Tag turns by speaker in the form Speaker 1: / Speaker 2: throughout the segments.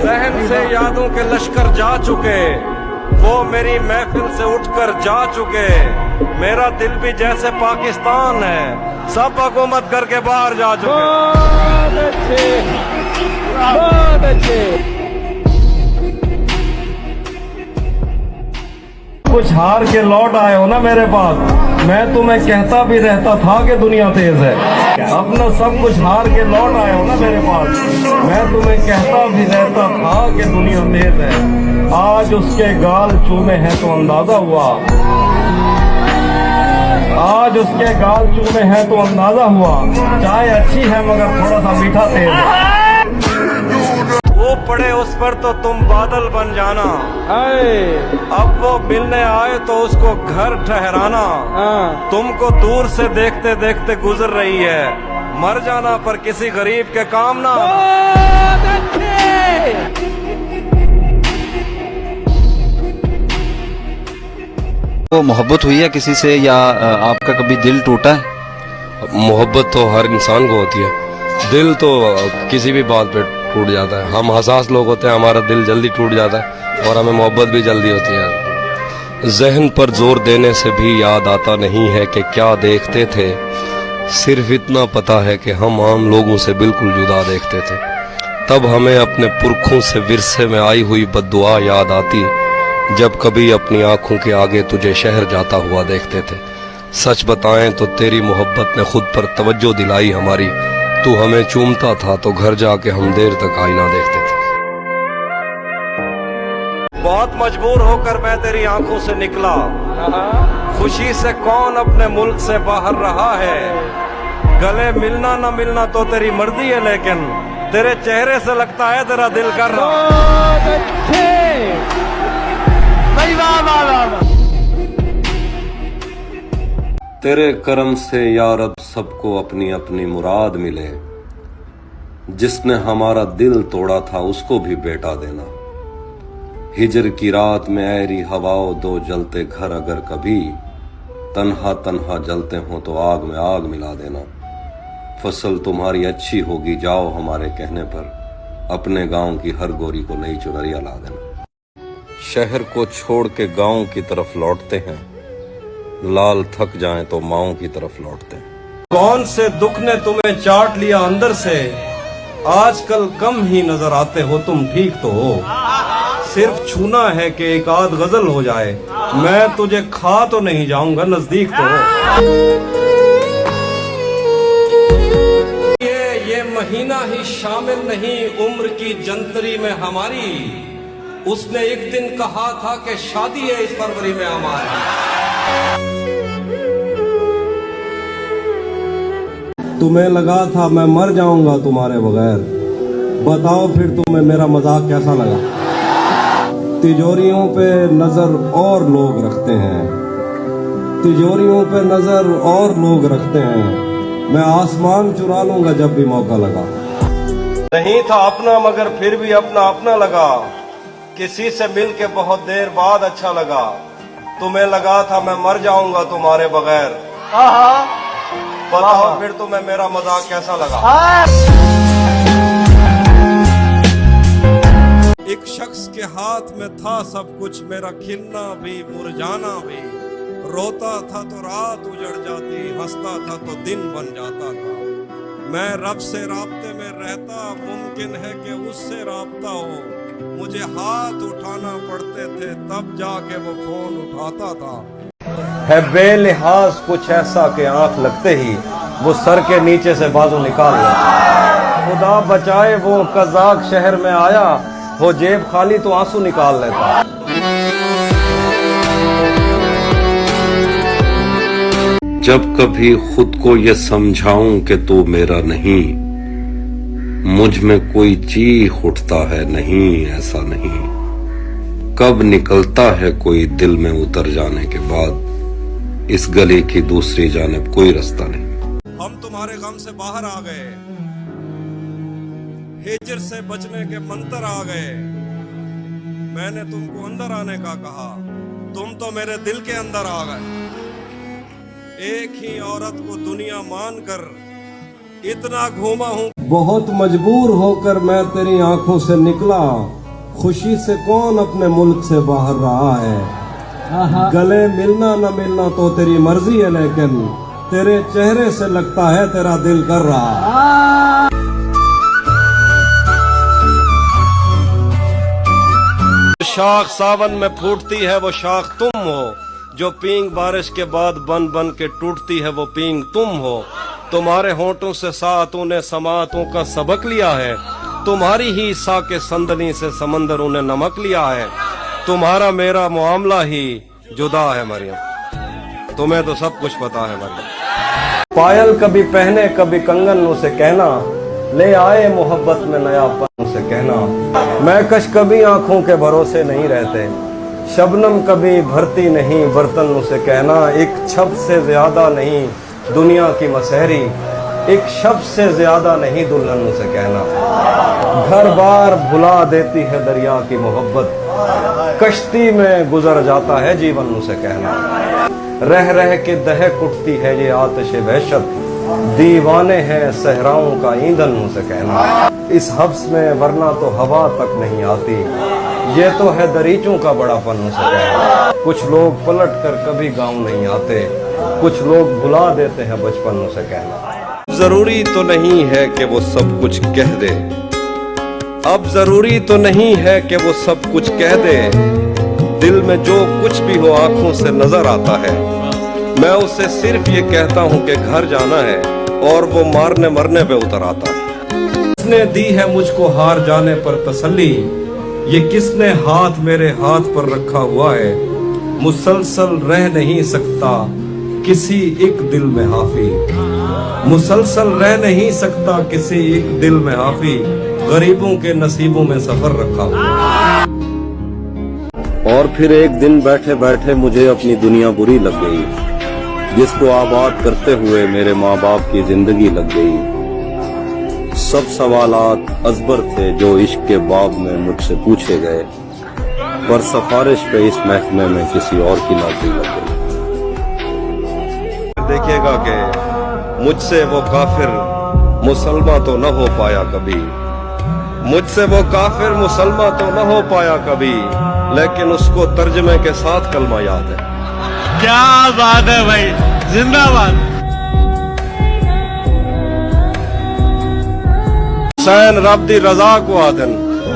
Speaker 1: जहन से यादों के लश्कर जा चुके, वो मेरी महफिल से उठकर जा चुके। मेरा दिल भी जैसे पाकिस्तान है, सब हुकूमत करके बाहर जा चुके।
Speaker 2: बहुत अच्छे, बहुत अच्छे।
Speaker 1: कुछ हार के लौट आए हो ना मेरे पास, मैं तुम्हें कहता भी रहता था कि दुनिया तेज है। अपना सब कुछ हार के लौट आए हो ना मेरे पास, मैं तुम्हें कहता भी रहता था कि दुनिया तेज है। आज उसके गाल चूमे हैं तो अंदाजा हुआ, आज उसके गाल चूमे हैं तो अंदाजा हुआ। चाय अच्छी है मगर थोड़ा सा मीठा तेज है। वो पड़े उस पर तो तुम बादल बन जाना, अब वो मिलने आए तो उसको घर ठहराना। तुमको दूर से देखते देखते गुजर रही है, मर जाना पर किसी गरीब के काम ना।
Speaker 3: तो मोहब्बत हुई है किसी से, या आपका कभी दिल टूटा है?
Speaker 4: मोहब्बत तो हर इंसान को होती है, दिल तो किसी भी बात पे टूट जाता है। हम हसास लोग होते हैं, हमारा दिल जल्दी टूट जाता है और हमें मोहब्बत भी जल्दी होती है। जहन पर जोर देने से भी याद आता नहीं है कि क्या देखते थे, सिर्फ इतना पता है कि हम आम लोगों से बिल्कुल जुदा देखते थे। तब हमें अपने पुरखों से विरसे में आई हुई बद्दुआ याद आती, जब कभी अपनी आंखों के आगे तुझे शहर जाता हुआ देखते थे। सच बताएं तो तेरी मोहब्बत ने खुद पर तवज्जो दिलाई हमारी। तू हमें चूमता था तो घर जाके हम देर तक आईना देखते थे।
Speaker 1: बहुत मजबूर होकर मैं तेरी आंखों से निकला, खुशी से कौन अपने मुल्क से बाहर रहा है। गले मिलना न मिलना तो तेरी मर्जी है, लेकिन तेरे चेहरे से लगता है तेरा दिल कर रहा। तेरे करम से या रब सबको अपनी अपनी मुराद मिले, जिसने हमारा दिल तोड़ा था उसको भी बेटा देना। हिजर की रात में ऐरी हवाओं दो जलते घर अगर कभी तन्हा तन्हा जलते हो तो आग में आग मिला देना। फसल तुम्हारी अच्छी होगी जाओ हमारे कहने पर, अपने गांव की हर गोरी को नई चुनरिया ला देना। शहर को छोड़ के गांव की तरफ लौटते हैं, लाल थक जाएं तो माओ की तरफ लौटते हैं। कौन से दुख ने तुम्हें चाट लिया अंदर से, आजकल कम ही नजर आते हो तुम, ठीक तो हो। सिर्फ छूना है कि एक आध गजल हो जाए, मैं तुझे खा तो नहीं जाऊंगा, नजदीक तो हो। ये महीना ही शामिल नहीं उम्र की जंतरी में हमारी, उसने एक दिन कहा था कि शादी है इस फरवरी में हमारी। तुम्हें लगा था मैं मर जाऊंगा तुम्हारे बगैर, बताओ फिर तुम्हें मेरा मजाक कैसा लगा। तिजोरियों पे नजर और लोग रखते हैं, तिजोरियों पे नजर और लोग रखते हैं, मैं आसमान चुरा लूंगा जब भी मौका लगा। नहीं था अपना मगर फिर भी अपना अपना लगा, किसी से मिल के बहुत देर बाद अच्छा लगा। तुम्हें लगा था मैं मर जाऊंगा तुम्हारे बगैर, बताओ फिर तुम्हें मेरा मजाक कैसा लगा। एक शख्स के हाथ में था सब कुछ, मेरा खिलना भी मुरझाना भी। रोता था तो रात उजड़ जाती, हंसता था तो दिन बन जाता था। मैं रब से राब्ते में रहता, मुमकिन है कि उससे राब्ता हो। मुझे हाथ उठाना पड़ते थे तब जाके वो फोन उठाता था। है बेलिहाज कुछ ऐसा कि आंख लगते ही वो सर के नीचे से बाजू निकाल लेता। खुदा बचाए वो कजाक शहर में आया, वो जेब खाली तो आंसू निकाल लेता। जब कभी खुद को ये समझाऊं कि तू मेरा नहीं, मुझ में कोई चीख उठता है नहीं ऐसा नहीं। कब निकलता है कोई दिल में उतर जाने के बाद, इस गली की दूसरी जानिब कोई रास्ता नहीं। हम तुम्हारे गम से बाहर आ गए, हिजर से बचने के मंत्र आ गए। मैंने तुमको अंदर आने का कहा, तुम तो मेरे दिल के अंदर आ गए। एक ही औरत को दुनिया मानकर इतना घूमा हूं बहुत मजबूर होकर मैं तेरी आंखों से निकला, खुशी से कौन अपने मुल्क से बाहर रहा है। गले मिलना न मिलना तो तेरी मर्जी है, लेकिन तेरे चेहरे से लगता है तेरा दिल कर रहा। शाख सावन में फूटती है वो शाख तुम हो, जो पींग बारिश के बाद बन बन के टूटती है वो पींग तुम हो। तुम्हारे होंठों से सातों ने समातों का सबक लिया है, तुम्हारी ही सा के संदनी से समंदरों ने नमक लिया है। तुम्हारा मेरा मामला ही जुदा है मरियम, तुम्हें तो सब कुछ पता है मरियम। पायल कभी पहने कभी कंगन उसे कहना, ले आए मोहब्बत में नयापन उसे कहना। महकश कभी आंखों के भरोसे नहीं रहते, शबनम कभी भरती नहीं बर्तन उसे कहना। एक शब्द से ज्यादा नहीं दुनिया की मसहरी, एक शब्द से ज्यादा नहीं दुल्हन उसे कहना। घर बार भुला देती है दरिया की मोहब्बत, कश्ती में गुजर जाता है जीवन उसे कहना। रह रह के दहक उठती है ये आतिश वहशत, दीवाने हैं सहराओं का ईंधन उसे कहना। इस हब्स में वरना तो हवा तक नहीं आती, ये तो है दरीचों का बड़ापन उसे कहना। कुछ लोग पलट कर कभी गांव नहीं आते, कुछ लोग भुला देते हैं बचपन उसे कहना। जरूरी तो नहीं है कि वो सब कुछ कह दे, अब जरूरी तो नहीं है कि वो सब कुछ कह दे। दिल में जो कुछ भी हो आंखों से नजर आता है, मैं उससे सिर्फ ये कहता हूँ कि घर जाना है, और वो मारने मरने पे उतर आता है। किसने दी है मुझको हार जाने पर तसल्ली, ये किसने हाथ मेरे हाथ पर रखा हुआ है। मुसलसल रह नहीं सकता किसी एक दिल में हाफी, मुसलसल रह नहीं सकता किसी एक दिल में हाफी। गरीबों के नसीबों में सफर रखा हुआ। और फिर एक दिन बैठे बैठे मुझे अपनी दुनिया बुरी लग गई, जिसको आबाद करते हुए मेरे माँ बाप की जिंदगी लग गई। सब सवालात अजबर थे जो इश्क के बाब में मुझसे पूछे गए, पर सिफारिश पे इस महकमे में किसी और की नौकरी लग गई। देखिएगा कि मुझसे वो काफिर मुसलमान तो न हो पाया कभी, मुझसे वो काफिर मुसलमान तो न हो पाया कभी, लेकिन उसको तर्जमे के साथ कलमा याद है।
Speaker 2: क्या बात है भाई, जिंदाबाद।
Speaker 1: हुसैन रब दी रजा को आदन,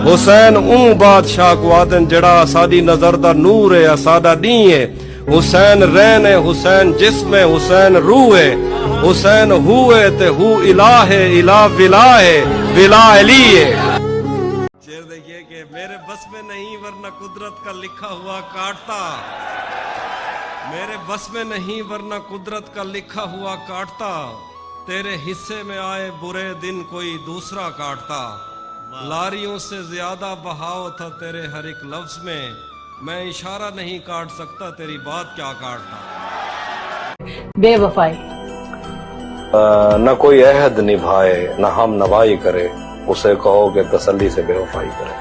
Speaker 1: हुसैन बादशाह को आदन जड़ा सादी नजर दा नूर है सादा नी है। हुसैन रैन है, हुसैन जिस्म है, हुसैन रूह है, हुसैन हुए ते हु इलाह है, इलाह विला है, विला अली है। शेर देखिए कि मेरे बस में नहीं वरना कुदरत का लिखा हुआ काटता, मेरे बस में नहीं वरना कुदरत का लिखा हुआ काटता। तेरे हिस्से में आए बुरे दिन कोई दूसरा काटता, लारियों से ज्यादा बहाव था तेरे हर एक लफ्ज में। मैं इशारा नहीं काट सकता, तेरी बात क्या काटता।
Speaker 5: बेवफाई
Speaker 1: न कोई अहद निभाए न हम नवाई करे, उसे कहो कि तसल्ली से बेवफाई करे।